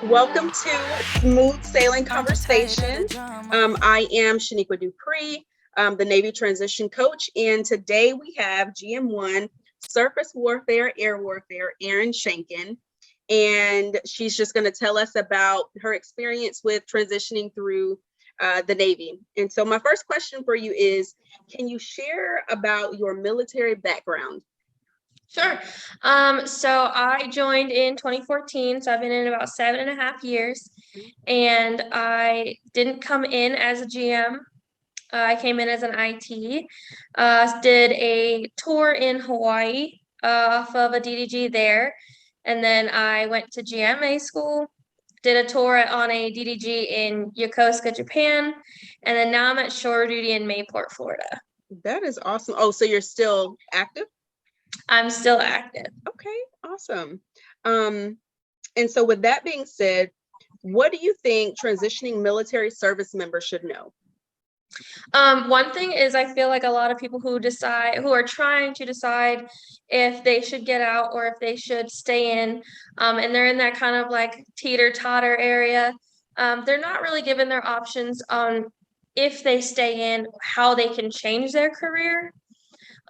Welcome to Smooth Sailing Conversation. I am Shaniqua Dupree, the Navy Transition Coach, and today we have GM1 Surface Warfare, Air Warfare, Erin Schanken, and she's just going to tell us about her experience with transitioning through the Navy. And so my first question for you is, can you share about your military background? Sure. So I joined in 2014, so I've been in about 7.5 years, and I didn't come in as a GM. I came in as an IT, did a tour in Hawaii off of a DDG there, and then I went to GMA school, did a tour on a DDG in Yokosuka, Japan, and then now I'm at shore duty in Mayport, Florida. That is awesome. Oh, so you're still active? I'm still active. Okay, awesome. And so with that being said, what do you think transitioning military service members should know? One thing is I feel like a lot of people who are trying to decide if they should get out or if they should stay in, and they're in that kind of like teeter-totter area, they're not really given their options on if they stay in, how they can change their career.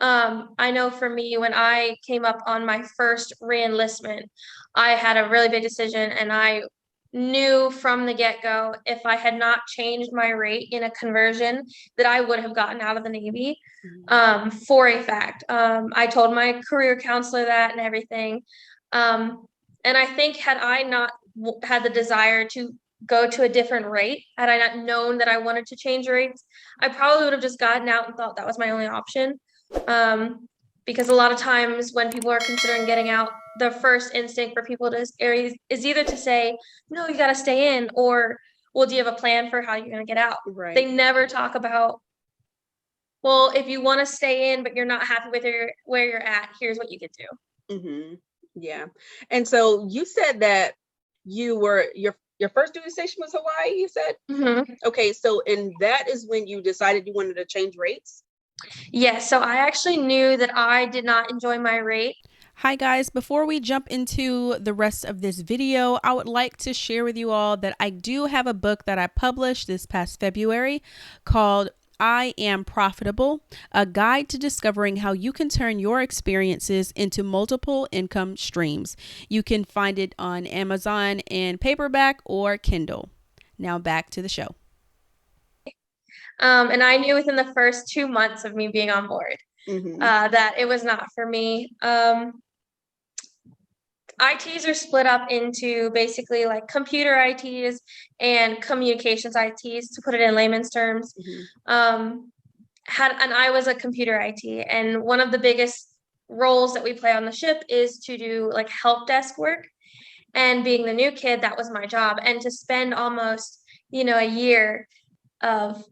I know for me, when I came up on my first reenlistment, I had a really big decision, and I knew from the get-go if I had not changed my rate in a conversion that I would have gotten out of the Navy, for a fact. I told my career counselor that and everything. And I think had I not had the desire to go to a different rate, had I not known that I wanted to change rates, I probably would have just gotten out and thought that was my only option. Because a lot of times when people are considering getting out, the first instinct for people to is either to say, no, you got to stay in, or, well, do you have a plan for how you're going to get out? Right. They never talk about, well, if you want to stay in, but you're not happy with where you're at, here's what you could do. Mm-hmm. Yeah. And so you said that you were your first duty station was Hawaii, you said? Mm-hmm. Okay, so and that is when you decided you wanted to change rates? Yes, so I actually knew that I did not enjoy my rate. Hi guys, before we jump into the rest of this video, I would like to share with you all that I do have a book that I published this past February called I Am Profitable, a guide to discovering how you can turn your experiences into multiple income streams. You can find it on Amazon in paperback or Kindle. Now back to the show. And I knew within the first 2 months of me being on board, that it was not for me. ITs are split up into basically like computer ITs and communications ITs, to put it in layman's terms. And I was a computer IT, and one of the biggest roles that we play on the ship is to do like help desk work. And being the new kid, that was my job. And to spend almost, a year of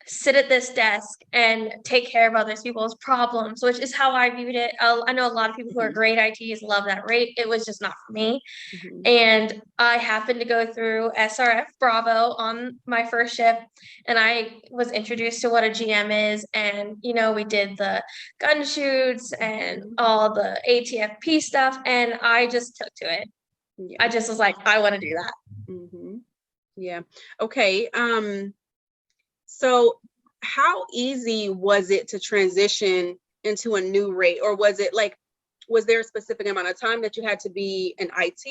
sit at this desk and take care of other people's problems, which is how I viewed it. I know a lot of people who are great ITs love that rate. It was just not for me. And I happened to go through SRF Bravo on my first ship, and I was introduced to what a GM is. And, we did the gun shoots and all the ATFP stuff, and I just took to it. Yeah. I just was like, I want to do that. Yeah. Okay. So how easy was it to transition into a new rate, or was there a specific amount of time that you had to be an IT,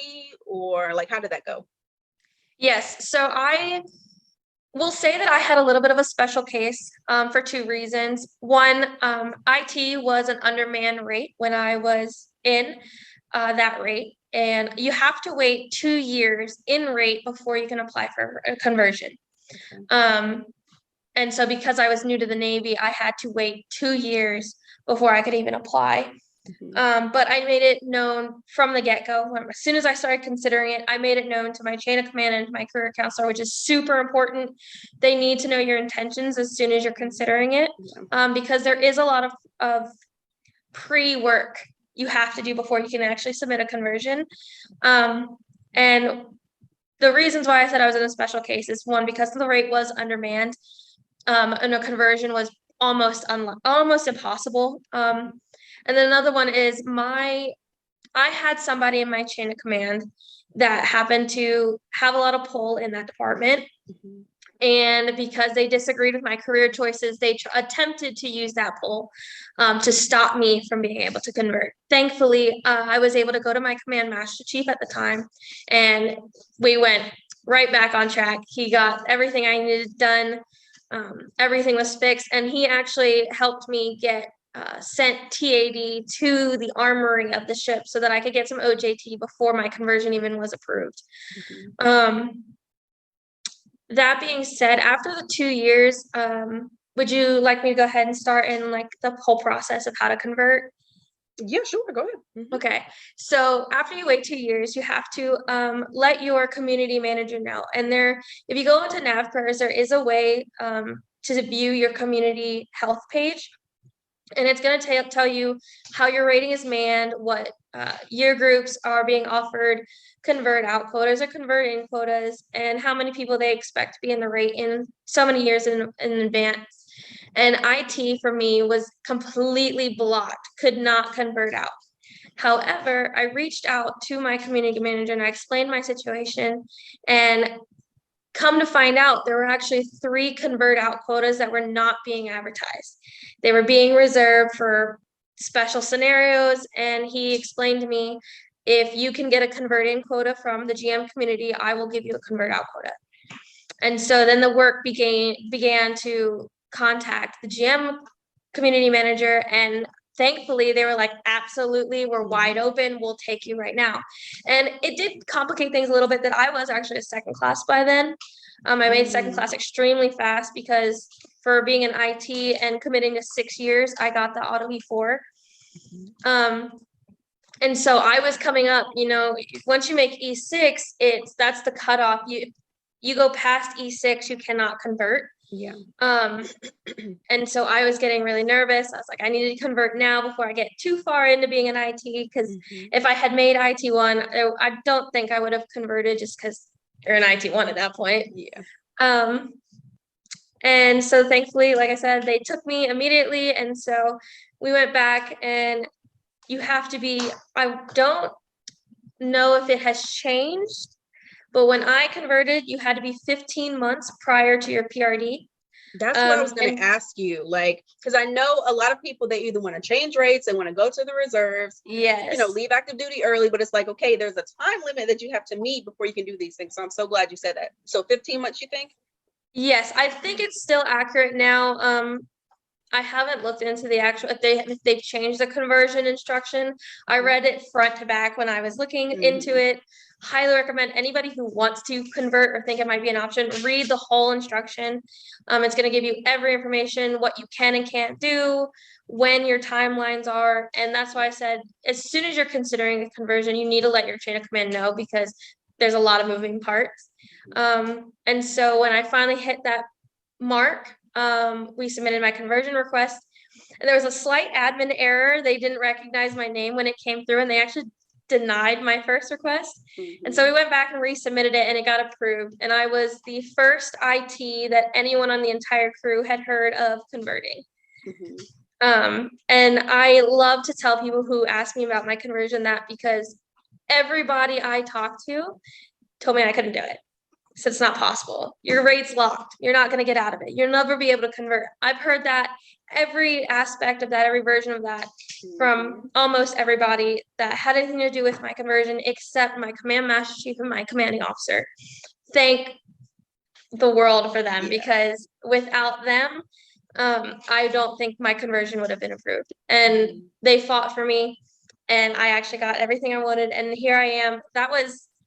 or like, how did that go? Yes. So I will say that I had a little bit of a special case, for two reasons. One, IT was an undermanned rate when I was in that rate, and you have to wait 2 years in rate before you can apply for a conversion. And so because I was new to the Navy, I had to wait 2 years before I could even apply. But I made it known from the get-go. As soon as I started considering it, I made it known to my chain of command and to my career counselor, which is super important. They need to know your intentions as soon as you're considering it, because there is a lot of pre-work you have to do before you can actually submit a conversion. And the reasons why I said I was in a special case is, one, because the rate was undermanned. And a conversion was almost impossible. And then another one is my I had somebody in my chain of command that happened to have a lot of pull in that department. Mhm. And because they disagreed with my career choices, they attempted to use that pull to stop me from being able to convert. Thankfully, I was able to go to my command master chief at the time, and we went right back on track. He got everything I needed done. Everything was fixed, and he actually helped me get sent TAD to the armory of the ship so that I could get some OJT before my conversion even was approved. Mhm. That being said, after the 2 years, would you like me to go ahead and start in like the whole process of how to convert? Yeah, sure. Go ahead. Mhm. Okay, so after you wait 2 years, you have to let your community manager know. And there, if you go into NavPers, there is a way to view your community health page. And it's going to tell you how your rating is manned, what year groups are being offered convert out quotas or convert in quotas, and how many people they expect to be in the rate in so many years in advance. And IT for me was completely blocked, could not convert out. However, I reached out to my community manager and I explained my situation, and come to find out, there were actually 3 convert out quotas that were not being advertised. They were being reserved for special scenarios, and he explained to me, if you can get a convert in quota from the GM community, I will give you a convert out quota. And so then the work began to contact the GM community manager, and thankfully they were like, absolutely, we're wide open, we'll take you right now. And it did complicate things a little bit that I was actually a second class by then. I made second class extremely fast because for being in IT and committing to 6 years, I got the auto E4. And so I was coming up, once you make E6, that's the cutoff. You go past E6, you cannot convert. Yeah. And so I was getting really nervous. I was like, I need to convert now before I get too far into being an IT, because if I had made IT1, I don't think I would have converted, just because you're an IT1 at that point. Yeah. And so thankfully, like I said, they took me immediately. And so we went back, and you have to be, I don't know if it has changed, but when I converted, you had to be 15 months prior to your PRD. That's what I was going to ask you, like, because I know a lot of people, they either want to change rates and want to go to the reserves, Yes, leave active duty early, but it's like, okay, there's a time limit that you have to meet before you can do these things. So I'm so glad you said that. So 15 months, you think? yes, I think it's still accurate now. I haven't looked into the actual, if they've changed the conversion instruction. I read it front to back when I was looking into it. Highly recommend anybody who wants to convert or think it might be an option, read the whole instruction. It's going to give you every information, what you can and can't do, when your timelines are. And that's why I said, as soon as you're considering a conversion, you need to let your chain of command know, because there's a lot of moving parts. And so when I finally hit that mark, we submitted my conversion request, and there was a slight admin error. They didn't recognize my name when it came through, and they actually denied my first request. And so we went back and resubmitted it, and it got approved. And I was the first IT that anyone on the entire crew had heard of converting. And I love to tell people who ask me about my conversion that, because everybody I talked to told me I couldn't do it. So it's not possible. Your rate's locked. You're not going to get out of it. You'll never be able to convert. I've heard that, every aspect of that, every version of that, from almost everybody that had anything to do with my conversion, except my command master chief and my commanding officer. Thank the world for them, because without them, I don't think my conversion would have been approved. And they fought for me, and I actually got everything I wanted. And here I am.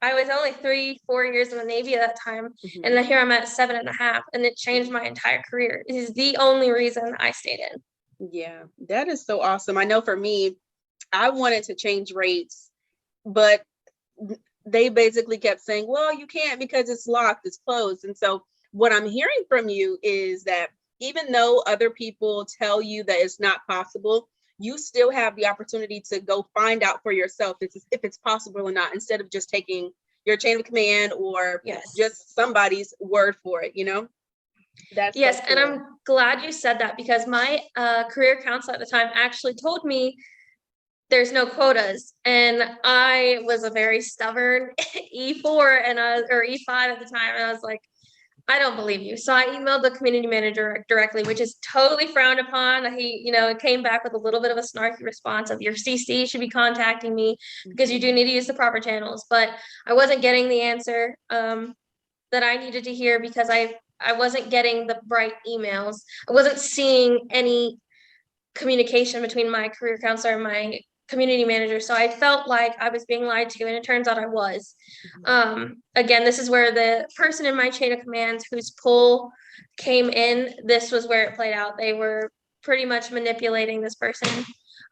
I was only 3-4 years in the Navy at that time. And then here I'm at 7.5, and it changed my entire career. It is the only reason I stayed in. Yeah, that is so awesome. I know for me, I wanted to change rates, but they basically kept saying, well, you can't because it's locked, it's closed. And so what I'm hearing from you is that even though other people tell you that it's not possible, you still have the opportunity to go find out for yourself if it's possible or not, instead of just taking your chain of command or just somebody's word for it, That's yes, so cool. and I'm glad you said that, because my career counselor at the time actually told me, there's no quotas. And I was a very stubborn E4 or E5 at the time. And I was like, I don't believe you. So I emailed the community manager directly, which is totally frowned upon. He, came back with a little bit of a snarky response of your CC should be contacting me because you do need to use the proper channels. But I wasn't getting the answer that I needed to hear because I wasn't getting the right emails. I wasn't seeing any communication between my career counselor and my community manager. So I felt like I was being lied to, and it turns out I was. Again, this is where the person in my chain of command whose pull came in, this was where it played out. They were pretty much manipulating this person.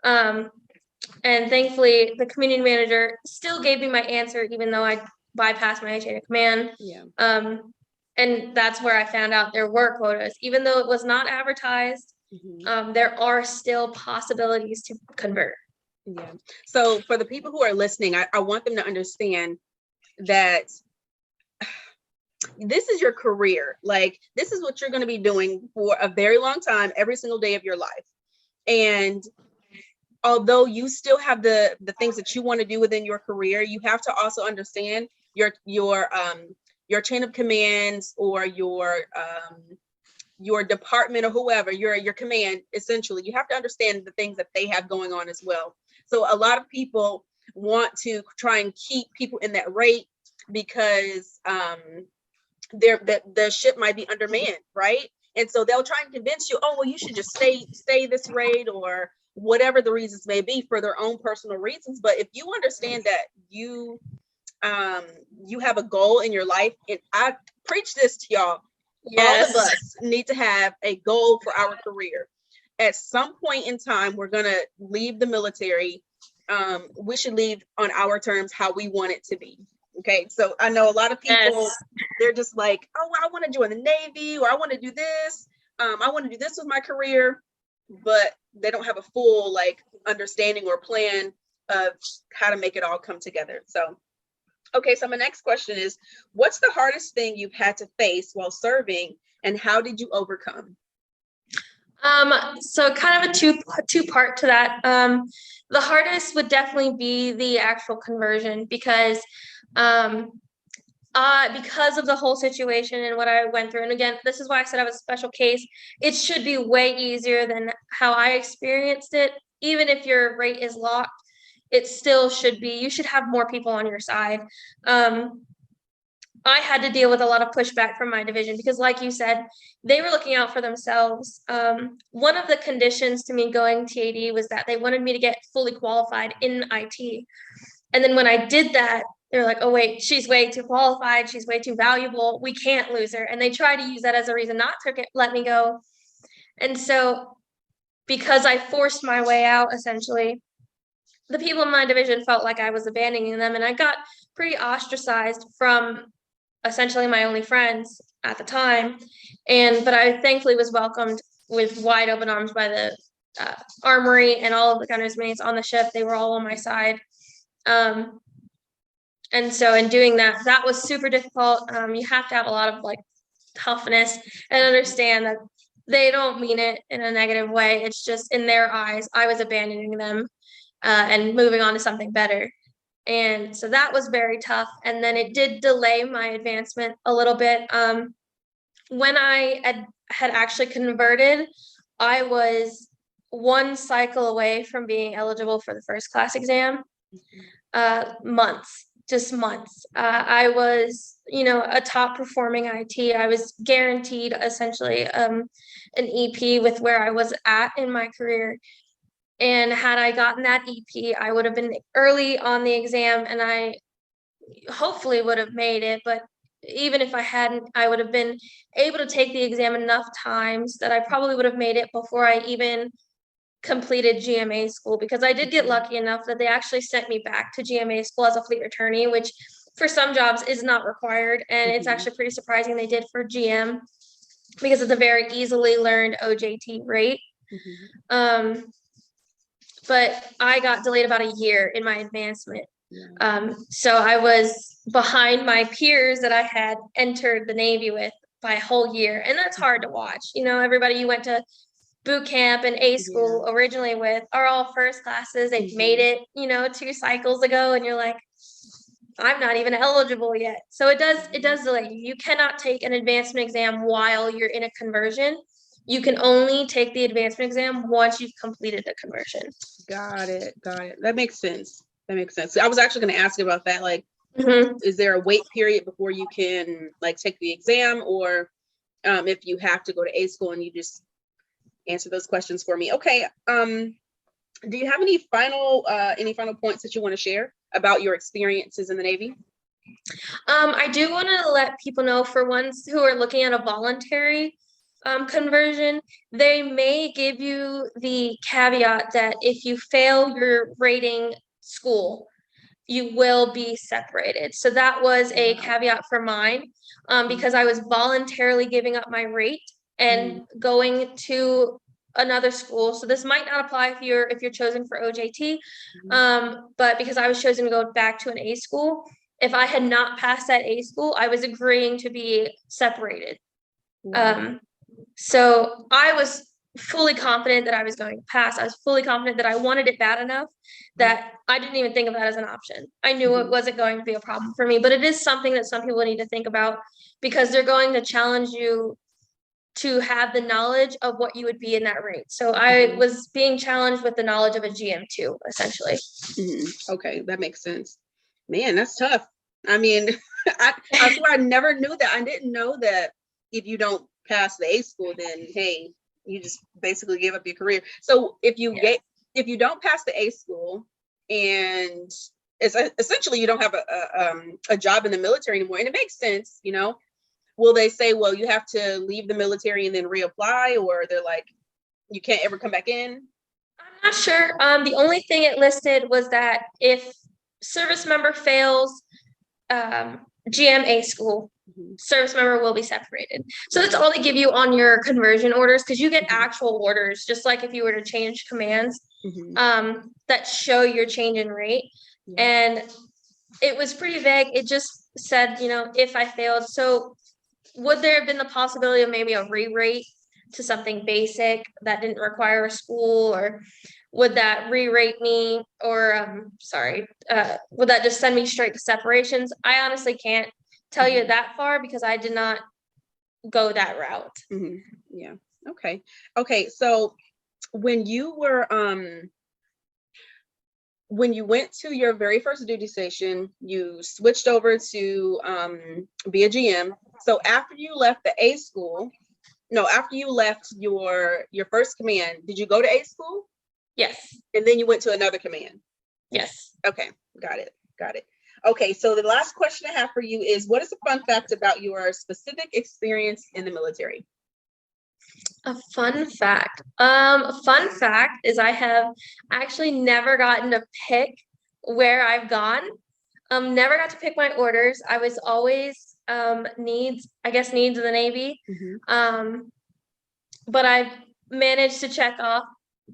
And thankfully, the community manager still gave me my answer, even though I bypassed my chain of command. Yeah. And that's where I found out there were quotas, even though it was not advertised. There are still possibilities to convert. Yeah. So for the people who are listening, I want them to understand that this is your career. Like, this is what you're going to be doing for a very long time, every single day of your life. And although you still have the things that you want to do within your career, you have to also understand your chain of commands, or your department, or whoever, your command. Essentially, you have to understand the things that they have going on as well. So a lot of people want to try and keep people in that rate because the ship might be undermanned, right? And so they'll try and convince you, oh, well, you should just stay this rate, or whatever the reasons may be, for their own personal reasons. But if you understand that you have a goal in your life, and I preach this to y'all, Yes. all of us need to have a goal for our career. At some point in time, we're gonna leave the military. We should leave on our terms, how we want it to be. Okay, so I know a lot of people, Yes. they're just like, oh, I want to join the Navy, or I want to do this. I want to do this with my career, but they don't have a full understanding or plan of how to make it all come together. So, okay, so my next question is, what's the hardest thing you've had to face while serving, and how did you overcome? So kind of a two-part to that. The hardest would definitely be the actual conversion because of the whole situation and what I went through. And again, this is why I said I was a special case. It should be way easier than how I experienced it. Even if your rate is locked, it still should be. You should have more people on your side. I had to deal with a lot of pushback from my division because, like you said, they were looking out for themselves. One of the conditions to me going TAD was that they wanted me to get fully qualified in IT. And then when I did that, they were like, oh, wait, she's way too qualified. She's way too valuable. We can't lose her. And they tried to use that as a reason not to let me go. And so because I forced my way out, essentially, the people in my division felt like I was abandoning them. And I got pretty ostracized from essentially my only friends at the time. But I thankfully was welcomed with wide open arms by the armory and all of the gunner's mates on the ship. They were all on my side. And so in doing that, that was super difficult. You have to have a lot of toughness and understand that they don't mean it in a negative way. It's just in their eyes, I was abandoning them and moving on to something better. And so that was very tough. And then it did delay my advancement a little bit. When I had actually converted, I was one cycle away from being eligible for the first class exam. Months. I was, a top performing IT. I was guaranteed essentially an EP with where I was at in my career. And had I gotten that EP, I would have been early on the exam and I hopefully would have made it. But even if I hadn't, I would have been able to take the exam enough times that I probably would have made it before I even completed GMA school, because I did get lucky enough that they actually sent me back to GMA school as a fleet attorney, which for some jobs is not required. And it's actually pretty surprising they did for GM because it's a very easily learned OJT rate. But I got delayed about a year in my advancement. So I was behind my peers that I had entered the Navy with by a whole year. And that's hard to watch. Everybody you went to boot camp and A Yeah. school originally with are all first classes. They've made it, 2 cycles ago, and you're like, I'm not even eligible yet. So it does delay you. You cannot take an advancement exam while you're in a conversion. You can only take the advancement exam once you've completed the conversion. Got it. That makes sense. So I was actually going to ask you about that. Like, is there a wait period before you can like take the exam, or if you have to go to A school? And you just answer those questions for me. Okay. Do you have any final points that you want to share about your experiences in the Navy? I do want to let people know, for ones who are looking at a voluntary conversion, they may give you the caveat that if you fail your rating school, you will be separated. So that was a caveat for mine, because I was voluntarily giving up my rate and going to another school. So this might not apply if you're chosen for OJT, but because I was chosen to go back to an A school, if I had not passed that A school, I was agreeing to be separated. So I was fully confident that I was going to pass. I was fully confident that I wanted it bad enough that I didn't even think of that as an option. I knew it wasn't going to be a problem for me, but it is something that some people need to think about, because they're going to challenge you to have the knowledge of what you would be in that rate. So I was being challenged with the knowledge of a GM2, essentially. Okay, that makes sense. Man, that's tough. I mean, I swear I never knew that. I didn't know that if you don't pass the A school, then hey, you just basically gave up your career. So if you don't pass the A school, and it's essentially you don't have a job in the military anymore, and it makes sense, will they say, well, you have to leave the military and then reapply, or they're like, you can't ever come back in? I'm not sure. The only thing it listed was that if service member fails GMA school, service member will be separated. So that's all they give you on your conversion orders, because you get actual orders, just like if you were to change commands, that show your change in rate. And it was pretty vague. It just said, if I failed. So would there have been the possibility of maybe a re-rate to something basic that didn't require a school, or would that re-rate me, or would that just send me straight to separations? I honestly can't tell you that far, because I did not go that route. Yeah. Okay. So when you went to your very first duty station, you switched over to be a GM. So after you left the A school, after you left your first command, did you go to A school? Yes. And then you went to another command? Yes. Okay, got it. Okay, so the last question I have for you is, what is a fun fact about your specific experience in the military? A fun fact. Fun fact is I have actually never gotten to pick where I've gone. Never got to pick my orders. I was always needs of the Navy. But I've managed to check off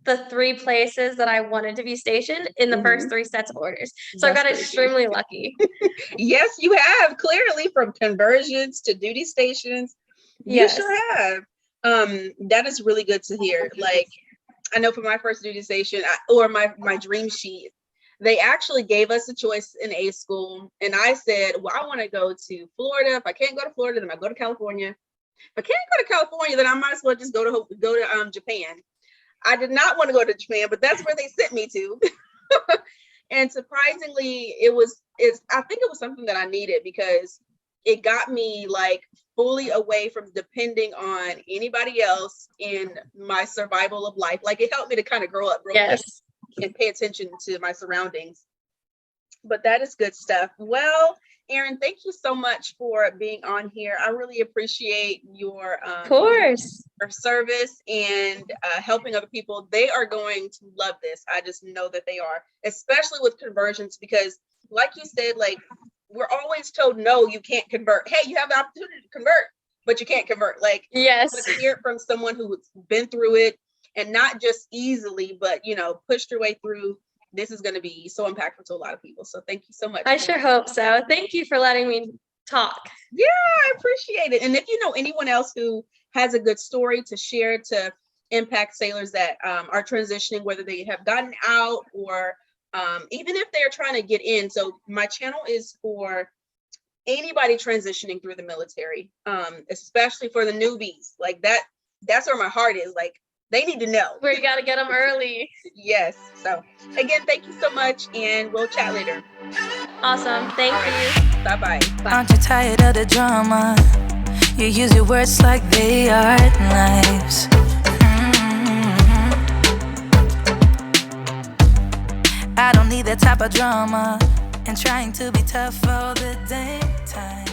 the 3 places that I wanted to be stationed in the first 3 sets of orders. So I got extremely lucky. Yes, you have, clearly, from conversions to duty stations. Yes. You sure have. That is really good to hear. Like, I know for my first duty station, or my dream sheet, they actually gave us a choice in A school, and I said, well, I want to go to Florida. If I can't go to Florida, then I go to California. If I can't go to California, then I might as well just go to Japan. I did not want to go to Japan, but that's where they sent me to. And surprisingly, I think it was something that I needed, because it got me like fully away from depending on anybody else in my survival of life. Like, it helped me to kind of grow up real quick and pay attention to my surroundings. But that is good stuff. Well, Erin, thank you so much for being on here. I really appreciate your your service and helping other people. They are going to love this. I just know that they are, especially with conversions, because like you said, like, we're always told, no, you can't convert. Hey, you have the opportunity to convert, but you can't convert. Like, yes, to hear it from someone who's been through it, and not just easily, but pushed your way through. This is going to be so impactful to a lot of people. So thank you so much. I sure hope so. Thank you for letting me talk. Yeah, I appreciate it. And if you know anyone else who has a good story to share to impact sailors that are transitioning, whether they have gotten out or even if they're trying to get in. So my channel is for anybody transitioning through the military, especially for the newbies. Like that's where my heart is. Like, they need to know. Where you got to get them early. Yes. So again, thank you so much, and we'll chat later. Awesome. Thank you. Bye-bye. Aren't you tired of the drama? You use your words like they are knives. I don't need that type of drama and trying to be tough all the daytime.